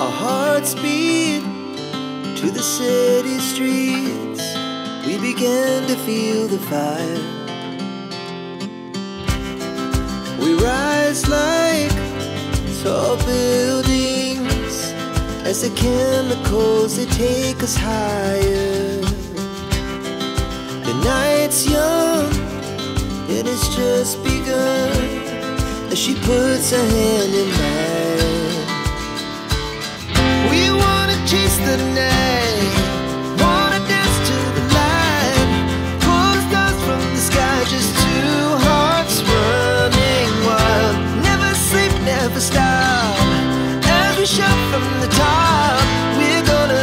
Our hearts beat to the city streets. We began to feel the fire. We rise like tall buildings as the chemicals, they take us higher. The night's young and it's just begun as she puts her hand in mine. We wanna chase the night, wanna dance to the light, pull the stars from the sky, just two hearts running wild. Never sleep, never stop, as we shout from the top. We're gonna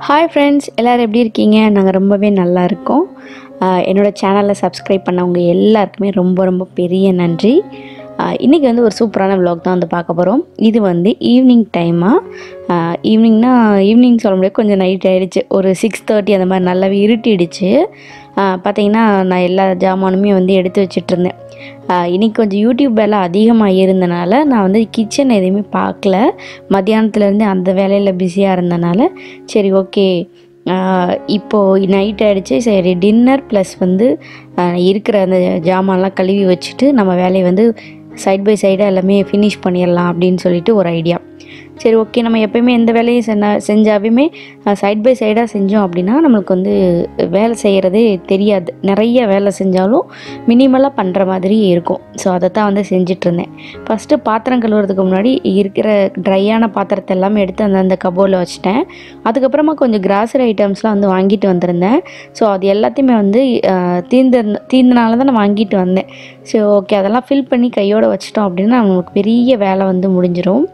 hi friends, எல்லோரும் எப்படி இருக்கீங்க? நாங்கள் ரொம்பவே நல்லா இருக்கோம். என்னோடய சேனலை subscribe பண்ணவங்க எல்லாருக்குமே ரொம்ப ரொம்ப பெரிய நன்றி. இன்றைக்கி வந்து ஒரு சூப்பரான விலாக் தான் வந்து பார்க்க போகிறோம். இது வந்து ஈவினிங் டைமாக, ஈவினிங் சொல்ல முடியாது, கொஞ்சம் நைட் ஆகிடுச்சு. ஒரு 6:30 அந்த மாதிரி நல்லாவே இருட்டிடுச்சு. பார்த்திங்கன்னா நான் எல்லா ஜாமானுமே வந்து எடுத்து வச்சிட்ருந்தேன். இன்றைக்கி கொஞ்சம் யூடியூப் வேலை அதிகமாக இருந்தனால நான் வந்து கிச்சன் எதுவுமே பார்க்கல. மத்தியானத்துலேருந்து அந்த வேலையில் பிஸியாக இருந்தனால சரி ஓகே, இப்போது நைட் ஆகிடுச்சு, சரி டின்னர் ப்ளஸ் வந்து இருக்கிற அந்த ஜாமான்லாம் கழுவி வச்சுட்டு நம்ம வேலையை வந்து சைட் பை சைடாக எல்லாமே ஃபினிஷ் பண்ணிடலாம் அப்படின்னு சொல்லிட்டு ஒரு ஐடியா. சரி ஓகே, நம்ம எப்போயுமே எந்த வேலையும் செஞ்சாலுமே சைட் பை சைடாக செஞ்சோம் அப்படின்னா நம்மளுக்கு வந்து வேலை செய்கிறதே தெரியாது. நிறைய வேலை செஞ்சாலும் மினிமலாக பண்ணுற மாதிரி இருக்கும். ஸோ அதை தான் வந்து செஞ்சிட்ருந்தேன். ஃபஸ்ட்டு பாத்திரம் கழுவுறதுக்கு முன்னாடி இருக்கிற ட்ரையான பாத்திரத்தை எல்லாமே எடுத்து அந்த கபோர்டில் வச்சுட்டேன். அதுக்கப்புறமா கொஞ்சம் கிராசரி ஐட்டம்ஸ்லாம் வந்து வாங்கிட்டு வந்திருந்தேன். ஸோ அது எல்லாத்தையுமே வந்து தீர்ந்தனால தான் நான் வாங்கிட்டு வந்தேன். ஸோ ஓகே, அதெல்லாம் ஃபில் பண்ணி கையோடு வச்சிட்டோம் அப்படின்னா நம்மளுக்கு பெரிய வேலை வந்து முடிஞ்சிடும்.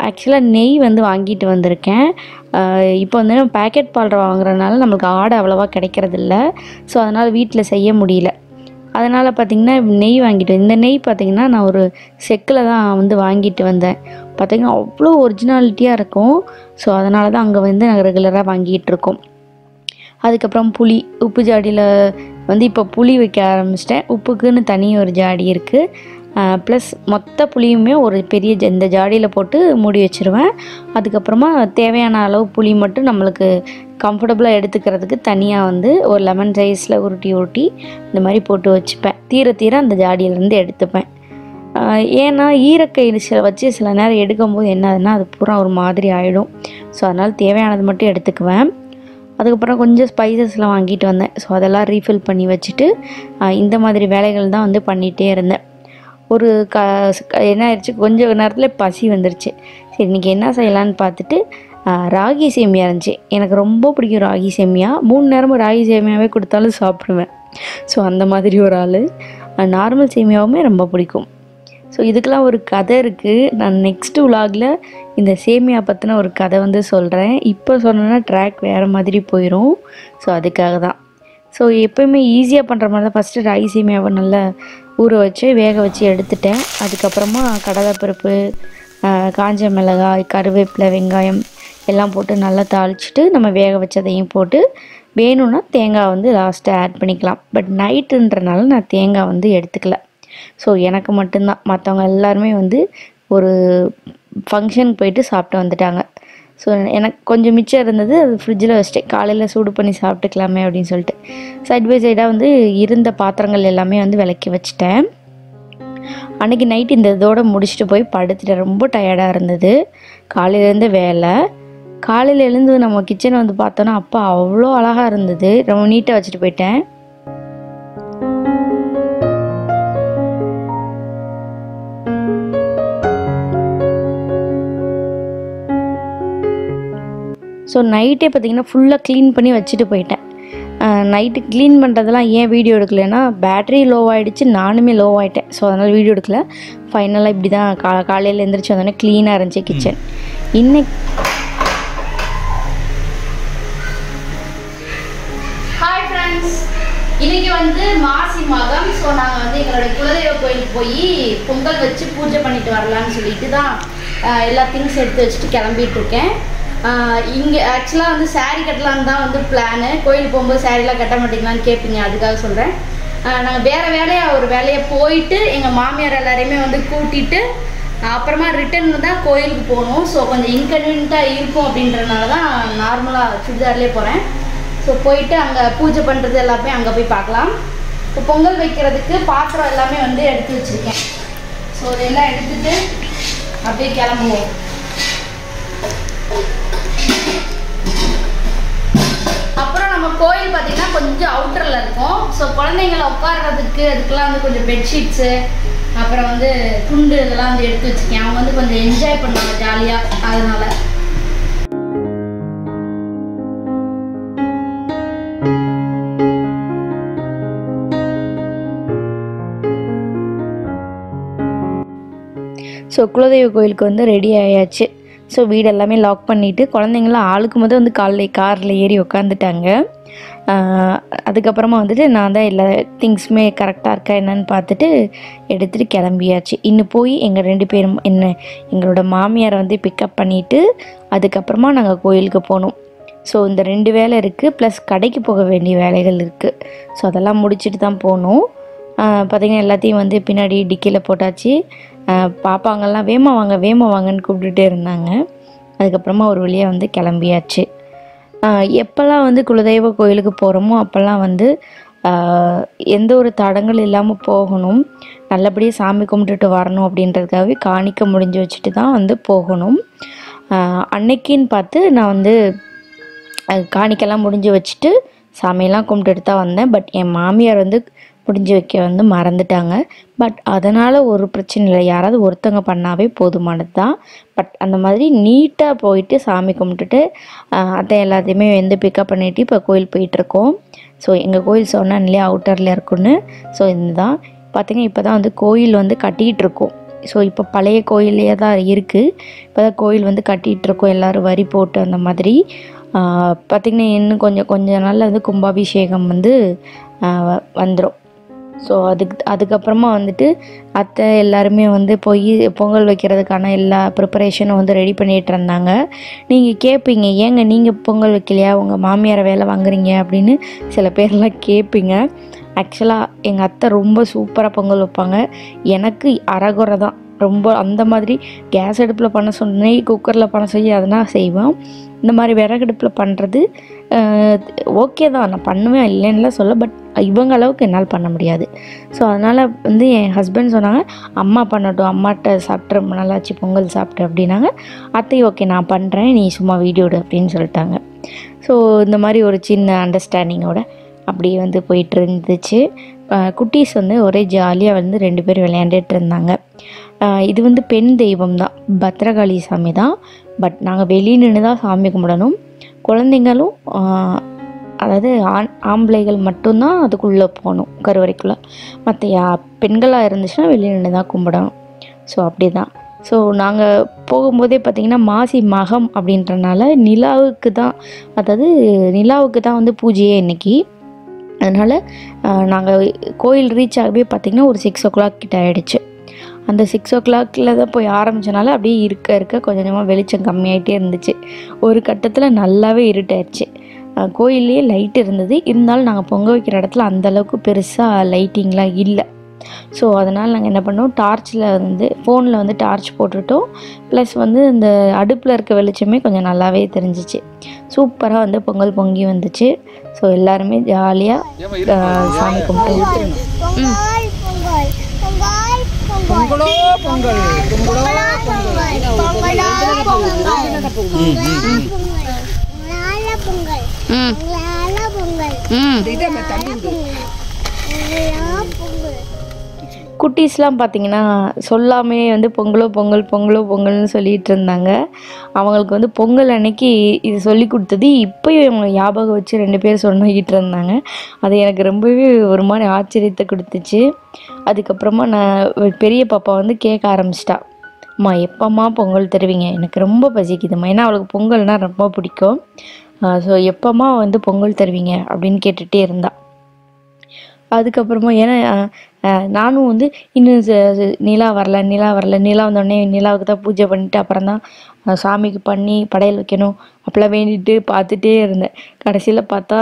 ஆக்சுவலாக நெய் வந்து வாங்கிட்டு வந்திருக்கேன். இப்போ வந்து பேக்கெட் பால் வாங்குறதுனால நம்மளுக்கு ஆடை அவ்வளோவா கிடைக்கிறதில்ல. ஸோ அதனால் வீட்டில் செய்ய முடியல. அதனால் பார்த்திங்கன்னா நெய் வாங்கிட்டு இந்த நெய் பார்த்திங்கன்னா நான் ஒரு செக்கில் தான் வந்து வாங்கிட்டு வந்தேன். பார்த்திங்கன்னா அவ்வளோ ஒரிஜினாலிட்டியாக இருக்கும். ஸோ அதனால தான் அங்கே வந்து நாங்கள் ரெகுலராக வாங்கிட்டு இருக்கோம். அதுக்கப்புறம் புளி, உப்பு ஜாடியில் வந்து இப்போ புளி வைக்க ஆரம்பிச்சிட்டேன். உப்புக்குன்னு தனி ஒரு ஜாடி இருக்குது. ப்ளஸ் மொத்த புளியுமே ஒரு பெரிய இந்த ஜாடியில் போட்டு மூடி வச்சுருவேன். அதுக்கப்புறமா தேவையான அளவு புளி மட்டும் நம்மளுக்கு கம்ஃபர்டபுளாக எடுத்துக்கிறதுக்கு தனியாக வந்து ஒரு லெமன் சைஸில் உருட்டி இந்த மாதிரி போட்டு வச்சுப்பேன். தீர அந்த ஜாடியிலேருந்து எடுத்துப்பேன். ஏன்னா ஈரக்கையில் வச்சு சில நேரம் எடுக்கும்போது என்ன ஆகுதுன்னா அது பூரா ஒரு மாதிரி ஆகிடும். ஸோ அதனால் தேவையானது மட்டும் எடுத்துக்குவேன். அதுக்கப்புறம் கொஞ்சம் ஸ்பைசஸ்லாம் வாங்கிட்டு வந்தேன். ஸோ அதெல்லாம் ரீஃபில் பண்ணி வச்சுட்டு இந்த மாதிரி வேலைகள் தான் வந்து பண்ணிகிட்டே இருந்தேன். ஒரு என்ன ஆயிடுச்சு, கொஞ்சம் நேரத்தில் பசி வந்துருச்சு. சரி இன்றைக்கி என்ன செய்யலான்னு பார்த்துட்டு ராகி சேமியா இருந்துச்சு. எனக்கு ரொம்ப பிடிக்கும் ராகி சேமியா. 3 நேரமும் ராகி சேமியாவே கொடுத்தாலும் சாப்பிடுவேன். ஸோ அந்த மாதிரி ஒரு ஆள். நார்மல் சேமியாவுமே ரொம்ப பிடிக்கும். ஸோ இதுக்கெலாம் ஒரு கதை இருக்குது. நான் நெக்ஸ்ட்டு விலாகில் இந்த சேமியா பற்றின ஒரு கதை வந்து சொல்கிறேன். இப்போ சொன்னேன்னா ட்ராக் வேறு மாதிரி போயிடும். ஸோ அதுக்காக தான். ஸோ எப்போயுமே ஈஸியாக பண்ணுற மாதிரி தான் ஃபஸ்ட்டு ராகி சேமியாவை நல்லா ஊற வச்சு வேக வச்சு எடுத்துட்டேன். அதுக்கப்புறமா கடலைப்பருப்பு, காஞ்ச மிளகாய், கருவேப்பிலை, வெங்காயம் எல்லாம் போட்டு நல்லா தாளிச்சிட்டு நம்ம வேக வச்சதையும் போட்டு வேணும்னா தேங்காய் வந்து லாஸ்ட்டாக ஆட் பண்ணிக்கலாம். பட் நைட்டுன்றனால நான் தேங்காய் வந்து எடுத்துக்கல. ஸோ எனக்கு மட்டும்தான். மற்றவங்க எல்லாருமே வந்து ஒரு ஃபங்க்ஷனுக்கு போயிட்டு சாப்பிட்டு வந்துட்டாங்க. ஸோ எனக்கு கொஞ்சம் மிச்சம் இருந்தது, அது ஃப்ரிட்ஜில் வச்சுட்டேன். காலையில் சூடு பண்ணி சாப்பிட்டுக்கலாமே அப்படின்னு சொல்லிட்டு சைட் பை சைடாக வந்து இருந்த பாத்திரங்கள் எல்லாமே வந்து விளக்கி வச்சுட்டேன். அன்றைக்கி நைட் இந்த இதோடு முடிச்சுட்டு போய் படுத்துட்டேன். ரொம்ப டயர்டாக இருந்தது. காலையிலேருந்து வேலை. காலையில் எழுந்து நம்ம கிச்சனை வந்து பார்த்தோன்னா அப்பா அவ்வளோ அழகாக இருந்தது. ரொம்ப நீட்டாக வச்சுட்டு போயிட்டேன். ஸோ நைட்டே பார்த்திங்கன்னா ஃபுல்லாக க்ளீன் பண்ணி வச்சுட்டு போயிட்டேன். நைட்டு க்ளீன் பண்ணுறதெல்லாம் ஏன் வீடியோ எடுக்கலைன்னா பேட்ரி லோ ஆகிடுச்சு, நானுமே லோ ஆகிட்டேன். ஸோ அதனால் வீடியோ எடுக்கல. ஃபைனலாக இப்படி தான் காலையில் எழுந்திரிச்சு வந்தோடனே க்ளீனாக இருந்துச்சு கிச்சன். இன்னைக்கு ஹாய் ஃப்ரெண்ட்ஸ், இன்றைக்கி வந்து மாசி மாதம். ஸோ நாங்கள் வந்து எங்களுடைய குலதெய்வ கோயிலுக்கு போய் பொங்கல் வச்சு பூஜை பண்ணிட்டு வரலான்னு சொல்லிட்டு தான் எல்லா திங்ஸ் எடுத்து வச்சுட்டு கிளம்பிகிட்ருக்கேன். இங்கே ஆக்சுவலாக வந்து சாரீ கட்டலான்னு தான் வந்து பிளானு. கோயிலுக்கு போகும்போது சாரீலாம் கட்ட மாட்டீங்களான்னு கேட்பீங்க, அதுக்காக சொல்கிறேன். நாங்கள் வேறு ஒரு வேலையை போயிட்டு எங்கள் மாமியார் எல்லாரையுமே வந்து கூட்டிகிட்டு அப்புறமா ரிட்டர்ன் தான் கோயிலுக்கு போகணும். ஸோ கொஞ்சம் இன்கன்வீனியண்ட்டாக இருக்கும் அப்படின்றனால தான் நார்மலாக சுடிதார்லேயே போகிறேன். ஸோ போயிட்டு அங்கே பூஜை பண்ணுறது எல்லாமே அங்கே போய் பார்க்கலாம். இப்போ பொங்கல் வைக்கிறதுக்கு பாத்திரம் எல்லாமே வந்து எடுத்து வச்சுருக்கேன். ஸோ இதெல்லாம் எடுத்துகிட்டு அப்படியே கிளம்புவோம். அப்புறம் நம்ம கோயில் பார்த்திங்கன்னா கொஞ்சம் அவுட்டரில் இருக்கும். ஸோ குழந்தைங்களை உட்கார்றதுக்கு அதுக்கெலாம் வந்து கொஞ்சம் பெட்ஷீட்ஸு அப்புறம் வந்து துண்டு இதெல்லாம் வந்து எடுத்து வச்சுருக்கேன். அவங்க வந்து கொஞ்சம் என்ஜாய் பண்ணுவாங்க ஜாலியாக, அதனால். ஸோ குலதெய்வ கோயிலுக்கு வந்து ரெடி ஆயாச்சு. ஸோ வீடு எல்லாமே லாக் பண்ணிவிட்டு குழந்தைங்களாம் ஆளுக்கு முதல் வந்து காரில் ஏறி உக்காந்துட்டாங்க. அதுக்கப்புறமா வந்துட்டு நான் தான் எல்லா திங்ஸுமே கரெக்டாக இருக்கா என்னன்னு பார்த்துட்டு எடுத்துகிட்டு கிளம்பியாச்சு. இன்னும் போய் எங்கள் 2 பேரும் எங்களோட மாமியாரை வந்து பிக்கப் பண்ணிவிட்டு அதுக்கப்புறமா நாங்கள் கோயிலுக்கு போனோம். ஸோ இந்த 2 வேலை இருக்குது, ப்ளஸ் கடைக்கு போக வேண்டிய வேலைகள் இருக்குது. ஸோ அதெல்லாம் முடிச்சுட்டு தான் போகணும். பார்த்திங்கன்னா எல்லாத்தையும் வந்து பின்னாடி டிக்கியில் போட்டாச்சு. பாப்பாங்கெல்லாம் வேமா வாங்கன்னு கூப்பிட்டுட்டே இருந்தாங்க. அதுக்கப்புறமா ஒரு வழியாக வந்து கிளம்பியாச்சு. எப்போல்லாம் வந்து குலதெய்வ கோயிலுக்கு போகிறோமோ அப்போல்லாம் வந்து எந்த ஒரு தடங்கள் இல்லாமல் போகணும், நல்லபடியாக சாமி கும்பிட்டுட்டு வரணும் அப்படின்றதுக்காகவே காணிக்க முடிஞ்சு வச்சுட்டு தான் வந்து போகணும். அன்னைக்குன்னு பார்த்து நான் வந்து காணிக்கெல்லாம் முடிஞ்சு வச்சுட்டு சாமியெல்லாம் கும்பிட்டுட்டு தான் வந்தேன். பட் என் மாமியார் வந்து முடிஞ்சு வைக்க வந்து மறந்துட்டாங்க. பட் அதனால் ஒரு பிரச்சனை இல்லை, யாராவது ஒருத்தவங்க பண்ணாவே போதுமானது தான். பட் அந்த மாதிரி நீட்டாக போயிட்டு சாமி கும்பிட்டுட்டு அதை எல்லாத்தையுமே வந்து பிக்கப் பண்ணிவிட்டு இப்போ கோயில் போயிட்டுருக்கோம். ஸோ எங்கள் கோயில் சொன்னேன் இல்லையா அவுட்டரில் இருக்குன்னு. ஸோ இதுதான் பார்த்திங்கன்னா இப்போ தான் வந்து கோயில் வந்து கட்டிகிட்ருக்கோம். ஸோ இப்போ பழைய கோயிலே தான் இருக்குது. இப்போ தான் கோயில் வந்து கட்டிகிட்ருக்கோம், எல்லோரும் வரி போட்டு அந்த மாதிரி. பார்த்திங்கன்னா இன்னும் கொஞ்சம் நாளில் வந்து கும்பாபிஷேகம் வந்து வந்துடும். ஸோ அதுக்கப்புறமா வந்துட்டு அத்தை எல்லாருமே வந்து போய் பொங்கல் வைக்கிறதுக்கான எல்லா ப்ரிப்பரேஷனும் வந்து ரெடி பண்ணிகிட்டு இருந்தாங்க. நீங்கள் கேட்பீங்க, ஏங்க நீங்கள் பொங்கல் வைக்கலையா, உங்கள் மாமியாரை வேலை வாங்குறீங்க அப்படின்னு சில பேர்லாம் கேட்பீங்க. ஆக்சுவலாக எங்கள் அத்தை ரொம்ப சூப்பராக பொங்கல் வைப்பாங்க. எனக்கு அரைகுறை தான், ரொம்ப அந்த மாதிரி கேஸ் அடுப்பில் பண்ண சொன்னே குக்கரில் பண்ண சொல்லி அதனால் செய்வேன். இந்த மாதிரி விறகடுப்பில் பண்ணுறது ஓகே தான், நான் பண்ணுவேன் இல்லைன்னுலாம் சொல்ல. பட் இவங்க அளவுக்கு என்னால் பண்ண முடியாது. ஸோ அதனால் வந்து என் ஹஸ்பண்ட் சொன்னாங்க, அம்மா பண்ணட்டும், அம்மாட்ட சாப்பிட்டு ரொம்ப நல்லாச்சு பொங்கல் சாப்பிட்டு அப்படின்னாங்க. அத்தை ஓகே நான் பண்ணுறேன், நீ சும்மா வீடியோ எடு அப்படின்னு சொல்லிட்டாங்க. ஸோ இந்த மாதிரி ஒரு சின்ன அண்டர்ஸ்டாண்டிங்கோட அப்படியே வந்து போயிட்டு இருந்துச்சு. குட்டீஸ் வந்து ஒரே ஜாலியாக வந்து 2 பேர் விளையாண்டுட்டு இருந்தாங்க. இது வந்து பெண் தெய்வம் தான், பத்ரகாளி சாமி தான். பட் நாங்கள் வெளியே நின்று தான் சாமி கும்பிடணும். குழந்தைங்களும் அதாவது ஆம்பளைகள் மட்டும்தான் அதுக்குள்ளே போகணும், கருவறைக்குள்ளே. மற்ற பெண்களாக இருந்துச்சுன்னா வெளியே நின்று தான் கும்பிடணும். ஸோ அப்படி தான். ஸோ நாங்கள் போகும்போதே பார்த்திங்கன்னா மாசி மகம் அப்படின்றனால நிலாவுக்கு தான் வந்து பூஜையே இன்றைக்கி. அதனால் நாங்கள் கோயில் ரீச் ஆகவே பார்த்திங்கன்னா ஒரு 6 o'clock கிட்ட ஆகிடுச்சு. அந்த 6 o'clock தான் போய் ஆரம்பித்தனால அப்படியே இருக்க கொஞ்சம் கொஞ்சமாக வெளிச்சம் கம்மியாகிட்டே இருந்துச்சு. ஒரு கட்டத்தில் நல்லாவே இருட்டாயிடுச்சு. கோயிலே லைட் இருந்தது, இருந்தாலும் நாங்கள் பொங்க வைக்கிற இடத்துல அந்தளவுக்கு பெருசாக லைட்டிங்லாம் இல்லை. ஸோ அதனால் நாங்கள் என்ன பண்ணோம், டார்ச்சில் வந்து ஃபோனில் வந்து டார்ச் போட்டுட்டோம். ப்ளஸ் வந்து இந்த அடுப்பில் இருக்க வெளிச்சமே கொஞ்சம் நல்லாவே தெரிஞ்சிச்சு. சூப்பராக வந்து பொங்கல் பொங்கி வந்துச்சு. ஸோ எல்லாருமே ஜாலியாக சாமி கும்பிட்டு குட்டீஸ்லாம் பார்த்திங்கன்னா சொல்லாமே வந்து பொங்கல்னு சொல்லிகிட்டு இருந்தாங்க. அவங்களுக்கு வந்து பொங்கல் அன்னைக்கு இது சொல்லி கொடுத்தது இப்போயும் அவங்க ஞாபகம் வச்சு 2 பேர் சொல்லிக்கிட்டு இருந்தாங்க. அது எனக்கு ரொம்பவே ஒரு மாதிரி ஆச்சரியத்தை கொடுத்துச்சு. அதுக்கப்புறமா நான் பெரிய பாப்பா வந்து கேட்க ஆரம்பிச்சிட்டா, அம்மா எப்போம்மா பொங்கல் தருவீங்க, எனக்கு ரொம்ப பசிக்குதும்மா. ஏன்னா அவளுக்கு பொங்கல்னால் ரொம்ப பிடிக்கும். ஸோ எப்போம்மா வந்து பொங்கல் தருவீங்க அப்படின்னு கேட்டுகிட்டே இருந்தா. அதுக்கப்புறமா ஏன்னா நானும் வந்து இன்னும் நிலா வரல நிலா வந்தோடனே நிலாவுக்கு தான் பூஜை பண்ணிவிட்டு அப்புறம் தான் சாமிக்கு பண்ணி படையல் வைக்கணும் அப்போல்லாம் வேண்டிட்டு பார்த்துட்டே இருந்தேன். கடைசியில் பார்த்தா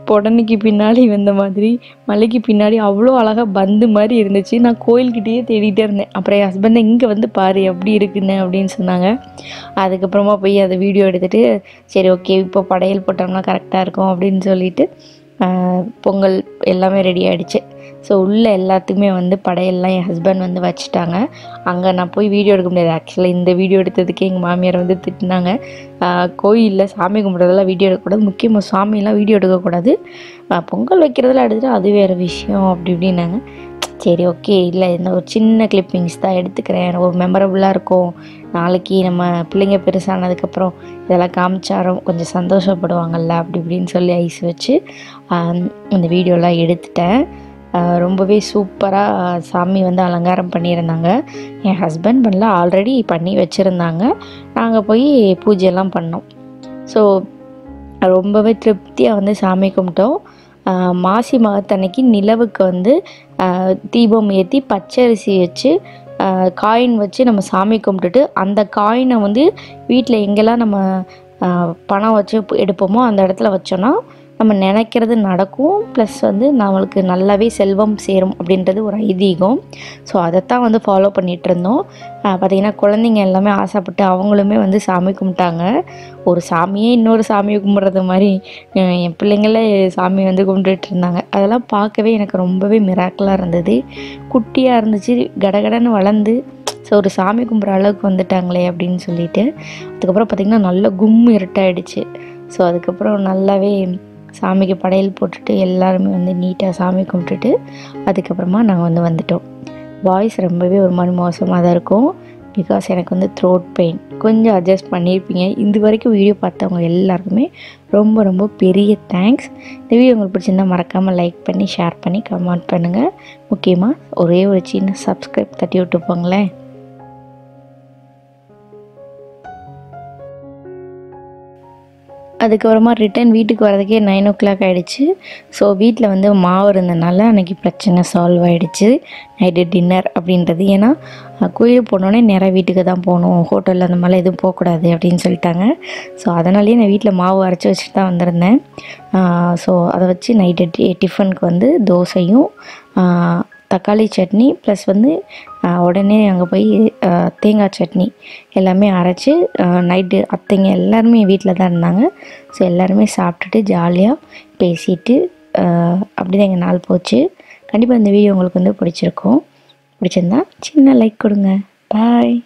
புடனைக்கு பின்னாடி வந்த மாதிரி மலைக்கு பின்னாடி அவ்வளோ அழகாக பந்து மாதிரி இருந்துச்சு. நான் கோயில்கிட்டேயே தேடிகிட்டே இருந்தேன். அப்புறம் என் ஹஸ்பண்டை இங்கே வந்து பாரு எப்படி இருக்குன்னு அப்படின்னு சொன்னாங்க. அதுக்கப்புறமா போய் அதை வீடியோ எடுத்துகிட்டு சரி ஓகே இப்போ படையல் போட்டோம்னா கரெக்டாக இருக்கும் அப்படின்னு சொல்லிட்டு பொங்கல் எல்லாமே ரெடி ஆகிடுச்சு. ஸோ உள்ளே எல்லாத்துக்குமே வந்து படையெல்லாம் என் ஹஸ்பண்ட் வந்து வச்சுட்டாங்க. அங்கே நான் போய் வீடியோ எடுக்க முடியாது. ஆக்சுவலாக இந்த வீடியோ எடுத்ததுக்கே எங்கள் மாமியார் வந்து திட்டினாங்க. கோயிலில் சாமி கும்பிட்றதெல்லாம் வீடியோ எடுக்கக்கூடாது, முக்கியமாக சாமியெல்லாம் வீடியோ எடுக்கக்கூடாது, பொங்கல் வைக்கிறதெல்லாம் எடுத்துகிட்டு அது வேறு விஷயம் அப்படி இப்படின்னாங்க. சரி ஓகே இல்லை இந்த ஒரு சின்ன கிளிப்பிங்ஸ் தான் எடுத்துக்கிறேன், ஒரு மெமரபுளாக இருக்கும், நாளைக்கு நம்ம பிள்ளைங்க பெருசானதுக்கப்புறம் இதெல்லாம் காமிச்சாரும் கொஞ்சம் சந்தோஷப்படுவாங்கள்ல அப்படி இப்படின்னு சொல்லி ஐஸ் வச்சு அந்த வீடியோலாம் எடுத்துட்டேன். ரொம்பவே சூப்பராக சாமி வந்து அலங்காரம் பண்ணியிருந்தாங்க. என் ஹஸ்பண்ட் பண்ணல, ஆல்ரெடி பண்ணி வச்சுருந்தாங்க. நாங்கள் போய் பூஜையெல்லாம் பண்ணோம். ஸோ ரொம்பவே திருப்தியாக வந்து சாமி கும்பிட்டோம். மாசி மகத்தன்னைக்கு நிலவுக்கு வந்து தீபம் ஏற்றி பச்சரிசி வச்சு காயின் வச்சு நம்ம சாமி கும்பிட்டுட்டு அந்த காயினை வந்து வீட்டில் எங்கெல்லாம் நம்ம பணம் வச்சு எடுப்போமோ அந்த இடத்துல வச்சோன்னா நம்ம நினைக்கிறது நடக்கும், ப்ளஸ் வந்து நம்மளுக்கு நல்லாவே செல்வம் சேரும் அப்படின்றது ஒரு ஐதீகம். ஸோ அதைத்தான் வந்து ஃபாலோ பண்ணிகிட்டு இருந்தோம். பார்த்திங்கன்னா குழந்தைங்க எல்லாமே ஆசைப்பட்டு அவங்களுமே வந்து சாமி கும்பிட்டாங்க. ஒரு சாமியே இன்னொரு சாமியை கும்பிட்றது மாதிரி என் பிள்ளைங்களே சாமி வந்து கும்பிட்டுட்டு இருந்தாங்க. அதெல்லாம் பார்க்கவே எனக்கு ரொம்பவே மிராக்கலாக இருந்தது. குட்டியாக இருந்துச்சு, கடகடன்னு வளர்ந்து ஸோ ஒரு சாமி கும்பிட்ற அளவுக்கு வந்துட்டாங்களே அப்படின்னு சொல்லிட்டு. அதுக்கப்புறம் பார்த்திங்கன்னா நல்லா கும்மு இருட்டாயிடுச்சு. ஸோ அதுக்கப்புறம் நல்லாவே சாமிக்கு படையல் போட்டுட்டு எல்லாருமே வந்து நீட்டாக சாமி கும்பிட்டுட்டு அதுக்கப்புறமா நாங்கள் வந்துட்டோம். வாய்ஸ் ரொம்பவே ஒரு மாதிரி மோசமாக தான் இருக்கும், பிகாஸ் எனக்கு வந்து த்ரோட் பெயின். கொஞ்சம் அட்ஜஸ்ட் பண்ணியிருப்பீங்க. இது வரைக்கும் வீடியோ பார்த்தவங்க எல்லாருக்குமே ரொம்ப ரொம்ப பெரிய தேங்க்ஸ். இந்த வீடியோ உங்களுக்கு பிடிச்சிருந்தால் மறக்காமல் லைக் பண்ணி ஷேர் பண்ணி கமெண்ட் பண்ணுங்கள். முக்கியமாக ஒரே ஒரு சின்ன சப்ஸ்கிரைப் தட்டி விட்டு போங்களேன். அதுக்கப்புறமா ரிட்டன் வீட்டுக்கு வரதுக்கே 9 o'clock ஆகிடுச்சு. ஸோ வீட்டில் வந்து மாவு இருந்ததுனால அன்றைக்கி பிரச்சனை சால்வ் ஆகிடுச்சு. நைட்டு டின்னர் அப்படின்றது, ஏன்னா கோயிலுக்கு போனோடனே நேராக வீட்டுக்கு தான் போகணும், ஹோட்டலில் அந்த மாதிரிலாம் எதுவும் போகக்கூடாது அப்படின்னு சொல்லிட்டாங்க. ஸோ அதனாலேயே நான் வீட்டில் மாவு அரைச்சி வச்சுட்டு தான் வந்திருந்தேன். ஸோ அதை வச்சு நைட்டு டிஃபனுக்கு வந்து தோசையும் தக்காளி சட்னி ப்ளஸ் வந்து உடனே அங்கே போய் தேங்காய் சட்னி எல்லாமே அரைச்சி நைட்டு அத்தைங்க எல்லாருமே வீட்டில் தான் இருந்தாங்க. ஸோ எல்லாருமே சாப்பிட்டுட்டு ஜாலியாக பேசிட்டு அப்படி தான் எங்கள் நாள் போச்சு. கண்டிப்பாக இந்த வீடியோ உங்களுக்கு வந்து பிடிச்சிருக்கும். பிடிச்சிருந்தா சின்ன லைக் கொடுங்க. பாய்.